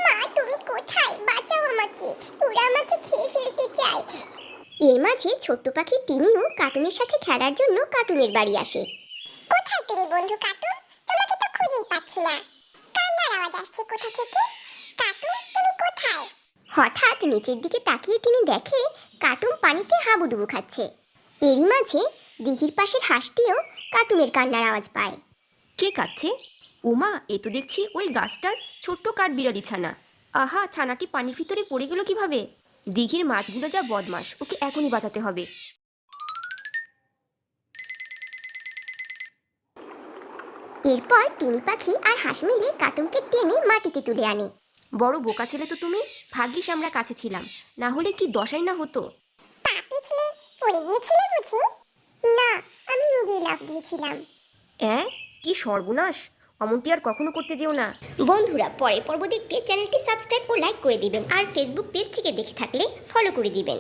মা তুমি কোথায়? বাঁচাও আমাকে, ওরা আমাকে খেয়ে ফেলতে চায়। এর মাঝে ছোট্ট পাখি টিনিও কার্টুনের সাথে খেলার জন্য কার্টুনের বাড়ি আসে। কোথায় তুমি বন্ধু কার্টুন? তোমাকে তো খুঁজেই পাচ্ছি না। কান্নার আওয়াজ আসছে কোথা থেকে? কার্টুন তুমি কোথায়? হঠাৎ নিচের দিকে তাকিয়ে টিনি দেখে কার্টুন পানিতে হাবুডুবু খাচ্ছে। এরই মাঝে দিঘির পাশের হাঁসটিও কার্টুনের কান্নার আওয়াজ পায়। কে কাঁদছে? ওমা, এ তো দেখছি ওই গাছটার ছোট্ট কাঠবিড়ালি ছানা। আহা, ছানাটি পানির ভিতরে পড়ে গেল কিভাবে? দিঘির মাছগুলো যা বদমাশ, ওকে এখনই বাঁচাতে হবে। এরপর টিনি পাখি আর হাঁস মিলে কার্টুনকে টেনে মাটিতে তুলে আনে। বড় বোকা ছেলে তো তুমি, ভাগ্যিস আমরা কাছে ছিলাম, না হলে কি দশাই না হতো। পা পিছলে পড়ে গিয়েছিলে বুঝি? না, আমি নিজেই লাফ দিয়েছিলাম। অ্যাঁ, কি সর্বনাশ! অমনটি আর কখনো করতে যেও না। বন্ধুরা, পরের পর্ব দেখতে চ্যানেলটি সাবস্ক্রাইব ও লাইক করে দিবেন, আর ফেসবুক পেজ থেকে দেখে থাকলে ফলো করে দিবেন।